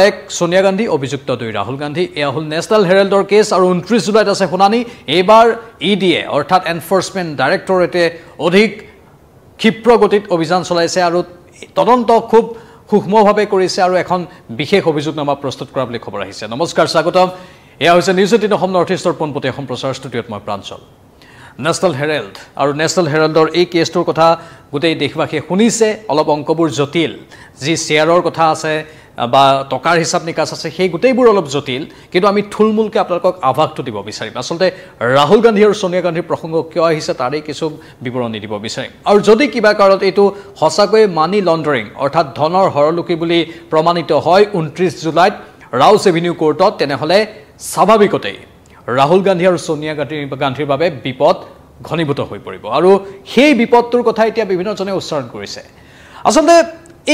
এক সোনিয়া গান্ধী অভিযুক্ত 2 ৰাহুল গান্ধী এয়া হল ন্যাশনাল হেৰাল্ডৰ কেছ আৰু 29 জুলাইত আছে শুনানি এবাৰ ইডিএ অৰ্থাৎ এনফোৰ্সমেন্ট ডাইৰেক্টৰেটে অধিক ক্ষিপ্ৰ গতিত অভিযান চলাইছে আৰু তদন্ত খুব সূক্ষ্মভাৱে কৰিছে আৰু এখন বিশেষ অভিযোগনামা প্ৰস্তুত কৰা বুলি খবৰ আহিছে নমস্কাৰ স্বাগতম এয়া হৈছে নিউজ 18 অসম নৰ্থ ইষ্টৰ পোনপটীয়া এখন প্ৰচাৰ ষ্টুডিঅত মই প্ৰাঞ্চল ন্যাশনাল হেৰাল্ড আৰু ন্যাশনাল হেৰাল্ডৰ এই কেছটোৰ কথা গোটেই দেশবাসীয়ে শুনিছে অলপ অংকবোৰ জটিল যি শেয়াৰৰ কথা আছে বা টকাৰ হিসাব নিকাচ আছে সেই গোটেইবোৰ অলপ জটিল কিন্তু আমি থুলমূলকে আপোনালোকক আভাসটো দিব বিচাৰিম আসলতে ৰাহুল গান্ধী আৰু সোনিয়া গান্ধীৰ প্ৰসংগ কিয় আহিছে তাৰে কিছু বিৱৰণী দিব বিচাৰিম আৰু যদি কিবা কাৰণত এইটো হসাকৈ মানি লণ্ডাৰিং অৰ্থাৎ ধনৰ হৰলুকি বুলি প্ৰমাণিত হয় 29 জুলাইত ৰাউছ এভিনিউ কোৰ্টত তেনেহলে স্বাভাৱিকতেই ৰাহুল গান্ধী আৰু সোনিয়া গান্ধীৰ বাবে বিপদ ঘনীভূত হৈ পৰিব আৰু সেই বিপদটোৰ কথা এতিয়া বিভিন্নজনে উচ্চাৰণ কৰিছে আসলতে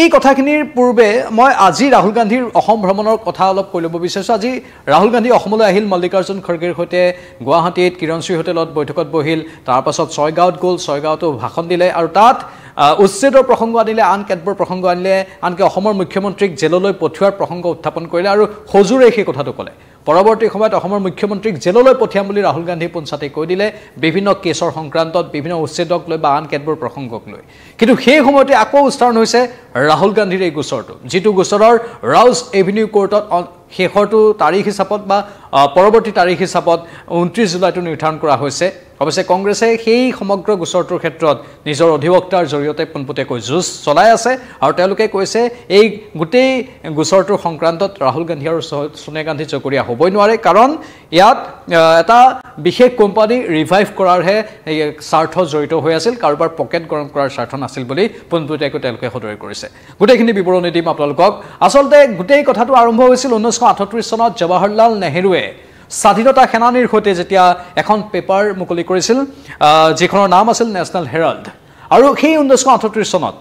এই কথাখিনিৰ পূৰ্বে মই আজি ৰাহুল গান্ধীৰ অসম ভ্ৰমণৰ কথা অলপ কৈ ল'ব বিচাৰিছো আজি ৰাহুল গান্ধী অসমলৈ আহিল মল্লিকাৰ্জুন খৰগেৰ সৈতে গুৱাহাটীত কিৰণশ্ৰী হোটেলত বৈঠকত বহিল তাৰ পাছত ছয়গাঁৱত গ'ল ছয়গাঁৱতো ভাষণ দিলে আৰু তাত উচ্ছেদৰ প্ৰসংগ আনিলে আন কেতবোৰ প্ৰসংগ আনিলে আনকি অসমৰ মুখ্যমন্ত্ৰীক জেললৈ পঠিওৱাৰ প্ৰসংগ উত্থাপন কৰিলে আৰু হজুৰে সেই কথাটো ক'লে পৰৱৰ্তী সময়ত অসমৰ মুখ্যমন্ত্ৰীক জেললৈ পঠিয়াম বুলি ৰাহুল গান্ধী পঞ্চাতে কৈ দিলে বিভিন্ন কেছৰ সংক্ৰান্তত বিভিন্ন উচ্ছেদক লৈ বা আন কেতবোৰ প্ৰসংগক লৈ কিন্তু সেই সময়তে আকৌ উচ্চাৰণ হৈছে ৰাহুল গান্ধীৰ এই গোচৰটো যিটো গোচৰৰ ৰাউছ এভিনিউ কোৰ্টত শেষৰটো তাৰিখ হিচাপত বা পৰৱৰ্তী তাৰিখ হিচাপত 29 জুলাইটো নিৰ্ধাৰণ কৰা হৈছে অৱশ্যে কংগ্ৰেছে সেই সমগ্ৰ গোচৰটোৰ ক্ষেত্ৰত নিজৰ অধিবক্তাৰ জৰিয়তে পোনপটীয়াকৈ যুঁজ চলাই আছে আৰু তেওঁলোকে কৈছে এই গোটেই গোচৰটোৰ সংক্ৰান্তত ৰাহুল গান্ধী আৰু সোনিয়া গান্ধী জগৰীয়া হ'বই নোৱাৰে কাৰণ ইয়াত এটা বিশেষ কোম্পানী ৰিভাইভ কৰাৰহে স্বাৰ্থ জড়িত হৈ আছিল কাৰোবাৰ পকেট গৰম কৰাৰ স্বাৰ্থ নাছিল বুলি পোনপটীয়াকৈ তেওঁলোকে সদৰি কৰিছে গোটেইখিনি বিৱৰণী দিম আপোনালোকক আসলতে গোটেই কথাটো আৰম্ভ হৈছিল 1938 চনত জৱাহৰলাল নেহৰুৱে স্বাধীনতা সেনানীৰ সৈতে যেতিয়া এখন পেপাৰ মুকলি কৰিছিল যিখনৰ নাম আছিল নেশনাল হেৰাল্ড আৰু সেই 1938 চনত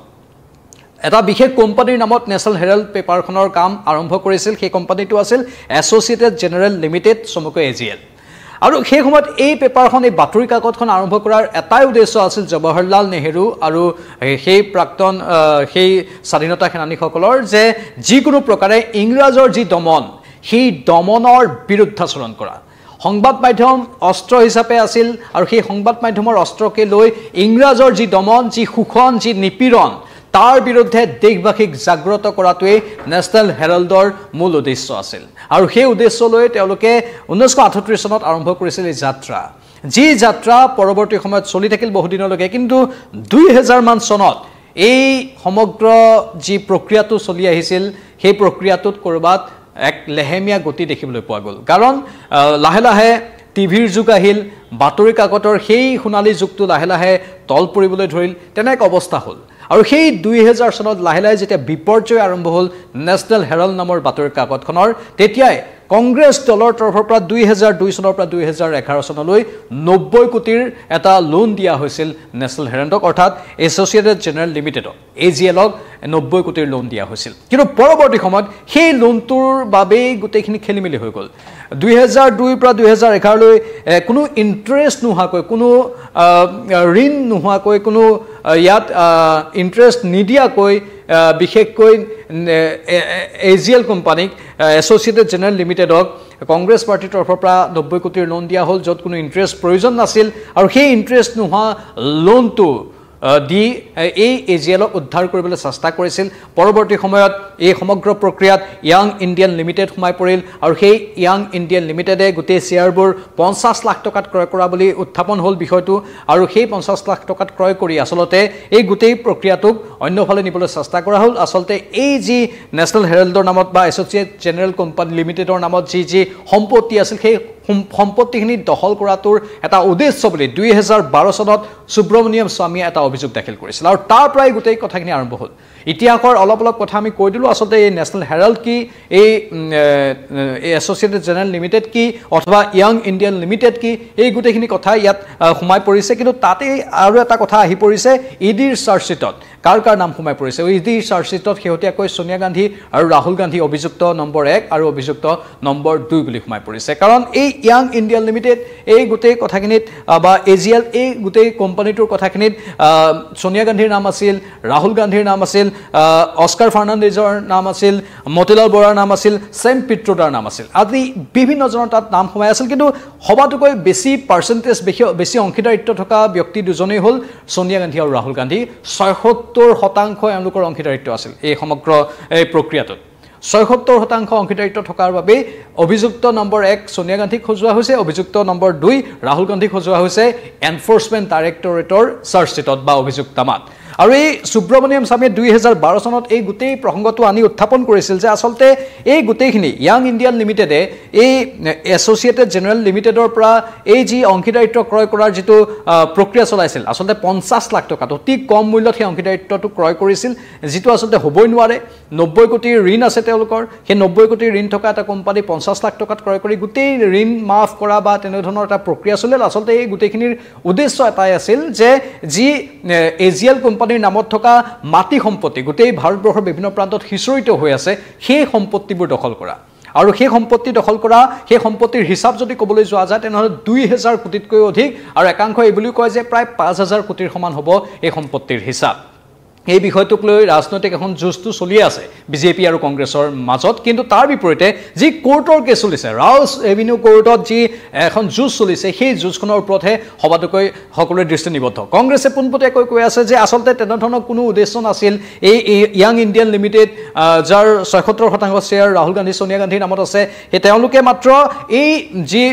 এটা বিশেষ কোম্পানীৰ নামত নেশনাল হেৰাল্ড পেপাৰখনৰ কাম আৰম্ভ কৰিছিল সেই কোম্পানীটো আছিল এছ'চিয়েটেড জেনেৰেল লিমিটেড চমুকৈ এজিএল আৰু সেই সময়ত এই পেপাৰখন এই বাতৰি কাকতখন আৰম্ভ কৰাৰ এটাই উদ্দেশ্য আছিল জৱাহৰলাল নেহৰু আৰু সেই প্ৰাক্তন সেই স্বাধীনতা সেনানীসকলৰ যে যিকোনো প্ৰকাৰে ইংৰাজৰ যি দমন সেই দমনৰ বিৰুদ্ধাচৰণ কৰা সংবাদ মাধ্যম অস্ত্ৰ হিচাপে আছিল আৰু সেই সংবাদ মাধ্যমৰ অস্ত্ৰকে লৈ ইংৰাজৰ যি দমন যি শোষণ যি নিপীড়ন তাৰ বিৰুদ্ধে দেশবাসীক জাগ্ৰত কৰাটোৱে নেশনাল হেৰাল্ডৰ মূল উদ্দেশ্য আছিল আৰু সেই উদ্দেশ্য লৈ তেওঁলোকে 1938 চনত আৰম্ভ কৰিছিল এই যাত্ৰা যি যাত্ৰা পৰৱৰ্তী সময়ত চলি থাকিল বহুদিনলৈকে কিন্তু 2000 মান চনত এই সমগ্ৰ যি প্ৰক্ৰিয়াটো চলি আহিছিল সেই প্ৰক্ৰিয়াটোত কৰবাত এক লেহেমীয়া গতি দেখিবলৈ পোৱা গ'ল কাৰণ লাহে লাহে টিভিৰ যুগ আহিল বাতৰি কাকতৰ সেই সোণালী যুগটো লাহে লাহে তল পৰিবলৈ ধৰিল তেনে এক অৱস্থা হ'ল আৰু সেই 2000 চনত লাহে লাহে যেতিয়া বিপৰ্যয় আৰম্ভ হ'ল নেশনাল হেৰাল্ড নামৰ বাতৰি কাকতখনৰ তেতিয়াই কংগ্ৰেছ দলৰ তৰফৰ পৰা 2002 চনৰ পৰা 2011 চনলৈ 90 কোটিৰ এটা লোন দিয়া হৈছিল নেশনাল হেৰাল্ডক অৰ্থাৎ এছ'চিয়েটেড জেনেৰেল লিমিটেডক এজিএলক 90 কোটিৰ লোন দিয়া হৈছিল কিন্তু পৰৱৰ্তী সময়ত সেই লোনটোৰ বাবেই গোটেইখিনি খেলিমেলি হৈ গ'ল 2002 পৰা 2011 লৈ কোনো ইন্টাৰেষ্ট নোহোৱাকৈ কোনো ঋণ নোহোৱাকৈ কোনো ইয়াত ইন্টাৰেষ্ট নিদিয়াকৈ বিশেষকৈ এজিএল কোম্পানীক এছ'চিয়েটেড জেনেৰেল লিমিটেডক কংগ্ৰেছ পাৰ্টিৰ তৰফৰ পৰা 90 কোটিৰ লোন দিয়া হ'ল য'ত কোনো ইন্টাৰেষ্ট প্ৰয়োজন নাছিল আৰু সেই ইন্টাৰেষ্ট নোহোৱা লোনটো দি এই এজিএলক উদ্ধাৰ কৰিবলৈ চেষ্টা কৰিছিল পৰৱৰ্তী সময়ত এই সমগ্ৰ প্ৰক্ৰিয়াত ইয়াং ইণ্ডিয়ান লিমিটেড সোমাই পৰিল আৰু সেই ইয়াং ইণ্ডিয়ান লিমিটেডে গোটেই শ্বেয়াৰবোৰ 50 লাখ টকাত ক্ৰয় কৰা বুলি উত্থাপন হ'ল বিষয়টো আৰু সেই 50 লাখ টকাত ক্ৰয় কৰি আসলতে এই গোটেই প্ৰক্ৰিয়াটোক অন্যফালে নিবলৈ চেষ্টা কৰা হ'ল আসলতে এই যি নেশনাল হেৰাল্ডৰ নামত বা এছ'চিয়েট জেনেৰেল কোম্পানী লিমিটেডৰ নামত যি সম্পত্তি আছিল সেই সম্পত্তিখিনি দখল কৰাটোৰ এটা উদ্দেশ্য বুলি 2012 চনত সুব্ৰমণিয়ম স্বামীয়ে এটা অভিযোগ দাখিল কৰিছিল আৰু তাৰ পৰাই গোটেই কথাখিনি আৰম্ভ হ'ল ইতিহাসৰ অলপ কথা আমি কৈ দিলোঁ আসলতে এই নেশনাল হেৰাল্ড কি এই এছ'চিয়েটেড জেনেৰেল লিমিটেড কি অথবা ইয়াং ইণ্ডিয়ান লিমিটেড কি এই গোটেইখিনি কথা ইয়াত সোমাই পৰিছে কিন্তু তাতে আৰু এটা কথা আহি পৰিছে ইডিৰ চাৰ্জশ্বিটত কাৰ নাম সোমাই পৰিছে ইডি চাৰ্জশ্বিটত শেহতীয়াকৈ সোনিয়া গান্ধী আৰু ৰাহুল গান্ধী অভিযুক্ত নম্বৰ 1 আৰু অভিযুক্ত নম্বৰ 2 বুলি সোমাই পৰিছে কাৰণ এই ইয়াং ইণ্ডিয়া লিমিটেড এই গোটেই কথাখিনিত বা এজিএল এই গোটেই কোম্পানীটোৰ কথাখিনিত সোনিয়া গান্ধীৰ নাম আছিল ৰাহুল গান্ধীৰ নাম আছিল অস্কাৰ ফাৰ্নাণ্ডেজৰ নাম আছিল মতিলাল বৰাৰ নাম আছিল সেম পিট্ৰোডাৰ নাম আছিল আদি বিভিন্ন জনৰ তাত নাম সোমাই আছিল কিন্তু সবাতোকৈ বেছি পাৰ্চেন্টেজ বেছি অংশীদাৰিত্ব থকা ব্যক্তি দুজনেই হ'ল সোনিয়া গান্ধী আৰু ৰাহুল গান্ধী ৭৬% এওঁলোকৰ অংশীদাৰিত্ব আছিল এই সমগ্ৰ এই প্ৰক্ৰিয়াটোত ৭৬% অংশীদাৰিত্ব থকাৰ বাবে অভিযুক্ত নম্বৰ 1 সোনিয়া গান্ধীক খজুৱা হৈছে অভিযুক্ত নম্বৰ 2 ৰাহুল গান্ধীক খজুৱা হৈছে এনফোৰ্সমেন্ট ডাইৰেক্টৰেটৰ চাৰ্জশ্বিটত বা অভিযুক্তনামাত আৰু এই সুব্ৰমণিয়াম স্বামীয়ে ২০১২ চনত এই গোটেই প্ৰসংগটো আনি উত্থাপন কৰিছিল যে আসলতে এই গোটেইখিনি ইয়াং ইণ্ডিয়ান লিমিটেডে এই এছ'চিয়েটেড জেনেৰেল লিমিটেডৰ পৰা এই যি অংশীদাৰিত্ব ক্ৰয় কৰাৰ যিটো প্ৰক্ৰিয়া চলাইছিল আসলতে ৫০ লাখ টকাত অতি কম মূল্যত সেই অংশীদাৰিত্বটো ক্ৰয় কৰিছিল যিটো আসলতে হ'বই নোৱাৰে ৯০ কোটিৰ ঋণ আছে তেওঁলোকৰ সেই ৯০ কোটিৰ ঋণ থকা এটা কোম্পানী ৫০ লাখ টকাত ক্ৰয় কৰি গোটেই ঋণ মাফ কৰা বা তেনেধৰণৰ এটা প্ৰক্ৰিয়া চলিল আসলতে এই গোটেইখিনিৰ উদ্দেশ্য এটাই আছিল যে যি এজিএল কোম্পানীৰ নামত থকা মাটি সম্পত্তি গোটেই ভাৰতবৰ্ষৰ বিভিন্ন প্ৰান্তত হিচৰিত হৈ আছে সেই সম্পত্তিবোৰ দখল কৰা আৰু সেই সম্পত্তি দখল কৰা সেই সম্পত্তিৰ হিচাপ যদি ক'বলৈ যোৱা যায় তেনেহ'লে ২০০০ কোটিতকৈ অধিক আৰু একাংশ এই বুলিও কয় যে প্ৰায় ৫০০০ কোটিৰ সমান হ'ব এই সম্পত্তিৰ হিচাপ এই বিষয়টোক লৈ ৰাজনৈতিক এখন যুঁজটো চলি আছে বিজেপি আৰু কংগ্ৰেছৰ মাজত কিন্তু তাৰ বিপৰীতে যি কোৰ্টৰ কেছ চলিছে ৰাউছ এভিনিউ কোৰ্টত যি এখন যুঁজ চলিছে সেই যুঁজখনৰ ওপৰতহে সবাতোকৈ সকলোৰে দৃষ্টি নিবদ্ধ কংগ্ৰেছে পোনপটীয়াকৈ কৈ আছে যে আসলতে তেনেধৰণৰ কোনো উদ্দেশ্য নাছিল এই ইয়াং ইণ্ডিয়ান লিমিটেড যাৰ ৭৬% শ্বেয়াৰ ৰাহুল গান্ধী সোনিয়া গান্ধীৰ নামত আছে সেই তেওঁলোকে মাত্ৰ এই যি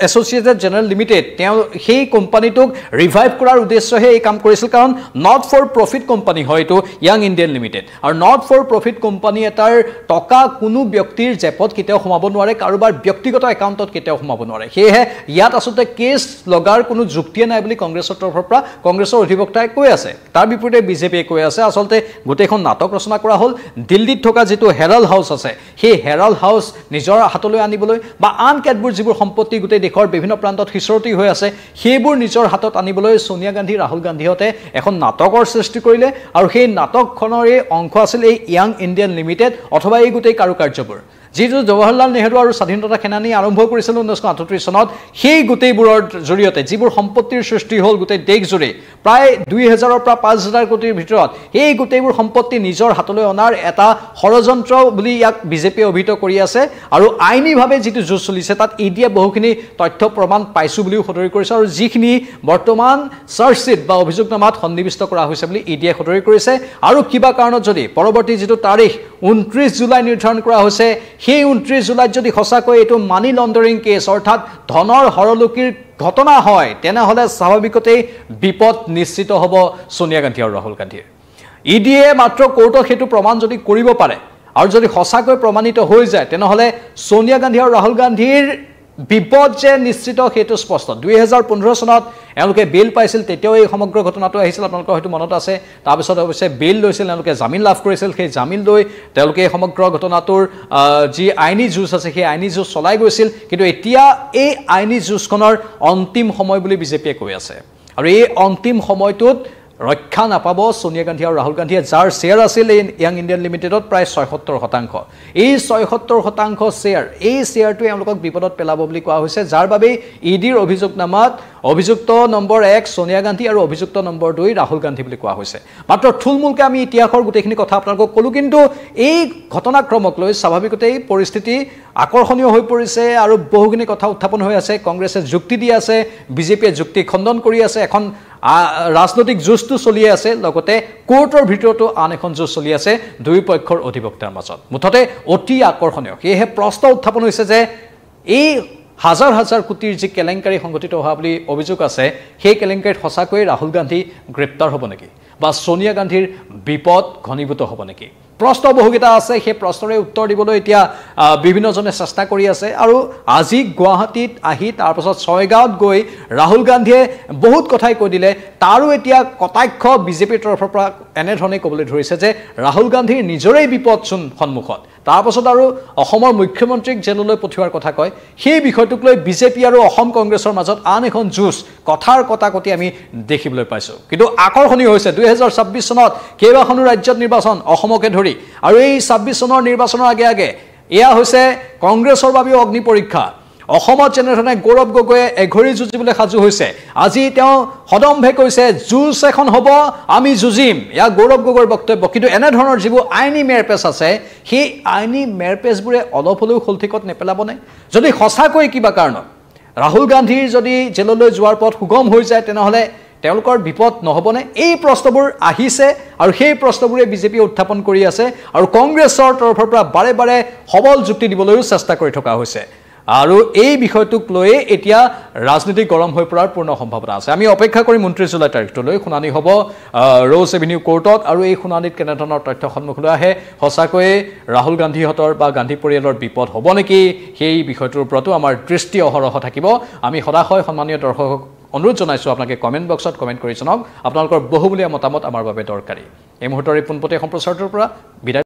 এছ'চিয়েটেড জেনেৰেল লিমিটেড তেওঁ সেই কোম্পানীটোক ৰিভাইভ কৰাৰ উদ্দেশ্যহে এই কাম কৰিছিল কাৰণ নট ফৰ প্ৰফিট কোম্পানী হয়তো ইয়াং ইণ্ডিয়ান লিমিটেড আৰু নট ফৰ প্ৰফিট কোম্পানী এটাৰ টকা কোনো ব্যক্তিৰ জেপত কেতিয়াও সোমাব নোৱাৰে কাৰোবাৰ ব্যক্তিগত একাউণ্টত কেতিয়াও সোমাব নোৱাৰে সেয়েহে ইয়াত আসলতে কেছ লগাৰ কোনো যুক্তিয়ে নাই বুলি কংগ্ৰেছৰ তৰফৰ পৰা কংগ্ৰেছৰ অধিবক্তাই কৈ আছে তাৰ বিপৰীতে বিজেপিয়ে কৈ আছে আসলতে গোটেইখন নাটক ৰচনা কৰা হ'ল দিল্লীত থকা যিটো হেৰাল্ড হাউচ আছে সেই হেৰাল্ড হাউচ নিজৰ হাতলৈ আনিবলৈ বা আন কেতবোৰ যিবোৰ সম্পত্তি গোটেই দেশৰ বিভিন্ন প্ৰান্তত হিচৰতি হৈ আছে সেইবোৰ নিজৰ হাতত আনিবলৈ সোনিয়া গান্ধী ৰাহুল গান্ধীহঁতে এখন নাটকৰ সৃষ্টি কৰিলে আৰু সেই নাটকখনৰে অংশ আছিল এই ইয়াং ইণ্ডিয়ান লিমিটেড অথবা এই গোটেই কাৰুকাৰ্যবোৰ যিটো জৱাহৰলাল নেহৰু আৰু স্বাধীনতা সেনানী আৰম্ভ কৰিছিল ১৯৩৮ চনত সেই গোটেইবোৰৰ জৰিয়তে যিবোৰ সম্পত্তিৰ সৃষ্টি হ'ল গোটেই দেশজুৰি প্ৰায় ২০০০ৰ পৰা ৫০০০ কোটিৰ ভিতৰত এই গোটেইবোৰ সম্পত্তি নিজৰ হাতলৈ অনাৰ এটা ষড়যন্ত্ৰ বুলি ইয়াক বিজেপিয়ে অভিহিত কৰি আছে আৰু আইনীভাৱে যিটো যুঁজ চলিছে তাত ইডিয়ে বহুখিনি তথ্য প্ৰমাণ পাইছোঁ বুলিও সদৰি কৰিছে আৰু যিখিনি বৰ্তমান চাৰ্জশ্বিট বা অভিযোগনামাত সন্নিৱিষ্ট কৰা হৈছে বুলি ইডিয়ে সদৰি কৰিছে আৰু কিবা কাৰণত যদি পৰৱৰ্তী যিটো তাৰিখ ২৯ জুলাই নিৰ্ধাৰণ কৰা হৈছে সেই ২৯ জুলাইত যদি সঁচাকৈ এইটো মানি লণ্ডাৰিং কেছ অৰ্থাৎ ধনৰ হৰলুকিৰ ঘটনা হয় তেনেহ'লে স্বাভাৱিকতেই বিপদ নিশ্চিত হ'ব সোনিয়া গান্ধী আৰু ৰাহুল গান্ধীৰ ইডিয়ে মাত্ৰ কোৰ্টত সেইটো প্ৰমাণ যদি কৰিব পাৰে আৰু যদি সঁচাকৈ প্ৰমাণিত হৈ যায় তেনেহ'লে সোনিয়া গান্ধী আৰু ৰাহুল গান্ধীৰ বিপদ যে নিশ্চিত সেইটো স্পষ্ট ২০১৫ চনত এওঁলোকে বেইল পাইছিল তেতিয়াও এই সমগ্ৰ ঘটনাটো আহিছিল আপোনালোকৰ হয়তো মনত আছে তাৰপিছত অৱশ্যে বেইল লৈছিল এওঁলোকে জামিন লাভ কৰিছিল সেই জামিন লৈ তেওঁলোকে সমগ্ৰ ঘটনাটোৰ যি আইনী যুঁজ আছে সেই আইনী যুঁজ চলাই গৈছিল কিন্তু এতিয়া এই আইনী যুঁজখনৰ অন্তিম সময় বুলি বিজেপিয়ে কৈ আছে আৰু এই অন্তিম সময়টোত ৰক্ষা নাপাব সোনিয়া গান্ধী আৰু ৰাহুল গান্ধীয়ে যাৰ শ্বেয়াৰ আছিল এই ইয়াং ইণ্ডিয়ান লিমিটেডত প্ৰায় ৭৬% এই ৭৬% শ্বেয়াৰ এই শ্বেয়াৰটোৱে এওঁলোকক বিপদত পেলাব বুলি কোৱা হৈছে যাৰ বাবে ইডিৰ অভিযোগনামাত অভিযুক্ত নম্বৰ 1 সোনিয়া গান্ধী আৰু অভিযুক্ত নম্বৰ 2 ৰাহুল গান্ধী বুলি কোৱা হৈছে মাত্ৰ থুলমূলকৈ আমি ইতিহাসৰ গোটেইখিনি কথা আপোনালোকক ক'লো কিন্তু এই ঘটনাক্ৰমক লৈ স্বাভাৱিকতেই পৰিস্থিতি আকৰ্ষণীয় হৈ পৰিছে আৰু বহুখিনি কথা উত্থাপন হৈ আছে কংগ্ৰেছে যুক্তি দি আছে বিজেপিয়ে যুক্তি খণ্ডন কৰি আছে এখন ৰাজনৈতিক যুঁজটো চলি আছে লগতে কোৰ্টৰ ভিতৰতো আন এখন যুঁজ চলি আছে দুই পক্ষৰ অধিবক্তাৰ মাজত মুঠতে অতি আকৰ্ষণীয় সেয়েহে প্ৰশ্ন উত্থাপন হৈছে যে এই হাজাৰ হাজাৰ কোটিৰ যি কেলেংকাৰী সংঘটিত হোৱা বুলি অভিযোগ আছে সেই কেলেংকাৰীত সঁচাকৈ ৰাহুল গান্ধী গ্ৰেপ্তাৰ হ'ব নেকি বা সোনিয়া গান্ধীৰ বিপদ ঘনীভূত হ'ব নেকি প্ৰশ্ন বহুকেইটা আছে সেই প্ৰশ্নৰে উত্তৰ দিবলৈ এতিয়া বিভিন্নজনে চেষ্টা কৰি আছে আৰু আজি গুৱাহাটীত আহি তাৰপাছত ছয়গাঁৱত গৈ ৰাহুল গান্ধীয়ে বহুত কথাই কৈ দিলে তাৰো এতিয়া কটাক্ষ বিজেপিৰ তৰফৰ পৰা এনেধৰণে ক'বলৈ ধৰিছে যে ৰাহুল গান্ধীৰ নিজৰেই বিপদচোন সন্মুখত তাৰ পাছত আৰু অসমৰ মুখ্যমন্ত্ৰীক জেললৈ পঠিওৱাৰ কথা কয় সেই বিষয়টোক লৈ বিজেপি আৰু অসম কংগ্ৰেছৰ মাজত আন এখন যুঁজ কথাৰ কটাকটি আমি দেখিবলৈ পাইছোঁ কিন্তু আকৰ্ষণীয় হৈছে 2026 চনত কেইবাখনো ৰাজ্যত নিৰ্বাচন অসমকে ধৰি আৰু এই 26 চনৰ নিৰ্বাচনৰ আগে আগে এয়া হৈছে কংগ্ৰেছৰ বাবেও অগ্নি পৰীক্ষা অসমত যেনেধৰণে গৌৰৱ গগৈয়ে এঘৰি যুঁজিবলৈ সাজু হৈছে আজি তেওঁ সদম্ভে কৈছে যুঁজ এখন হ'ব আমি যুঁজিম এয়া গৌৰৱ গগৈৰ বক্তব্য কিন্তু এনেধৰণৰ যিবোৰ আইনী মেৰপেচ আছে সেই আইনী মেৰপেচবোৰে অলপ হ'লেও খলঠিকত নেপেলাবনে যদি সঁচাকৈ কিবা কাৰণত ৰাহুল গান্ধীৰ যদি জেললৈ যোৱাৰ পথ সুগম হৈ যায় তেনেহ'লে তেওঁলোকৰ বিপদ নহবনে এই প্ৰশ্নবোৰ আহিছে আৰু সেই প্ৰশ্নবোৰে বিজেপি উত্থাপন কৰি আছে আৰু কংগ্ৰেছৰ তৰফৰ পৰা বাৰে বাৰে সবল যুক্তি দিবলৈও চেষ্টা কৰি থকা হৈছে আৰু এই বিষয়টোক লৈ এতিয়া ৰাজনীতি গৰম হৈ পৰাৰ পূৰ্ণ সম্ভাৱনা আছে আমি অপেক্ষা কৰিম 29 জুলাই তাৰিখলৈ শুনানি হ'ব ৰ'জ এভিনিউ কোৰ্টত আৰু এই শুনানিত কেনেধৰণৰ তথ্য সন্মুখলৈ আহে সঁচাকৈয়ে ৰাহুল গান্ধীহঁতৰ বা গান্ধী পৰিয়ালৰ বিপদ হ'ব নেকি সেই বিষয়টোৰ ওপৰতো আমাৰ দৃষ্টি অহৰহ থাকিব আমি সদায় সন্মানীয় দৰ্শকক অনুৰোধ জনাইছোঁ আপোনালোকে কমেণ্ট বক্সত কমেণ্ট কৰি জনাওক আপোনালোকৰ বহুমূলীয়া মতামত আমাৰ বাবে দৰকাৰী এই মুহূৰ্তৰ এই পোনপটীয়া সম্প্ৰচাৰটোৰ পৰা বিদায়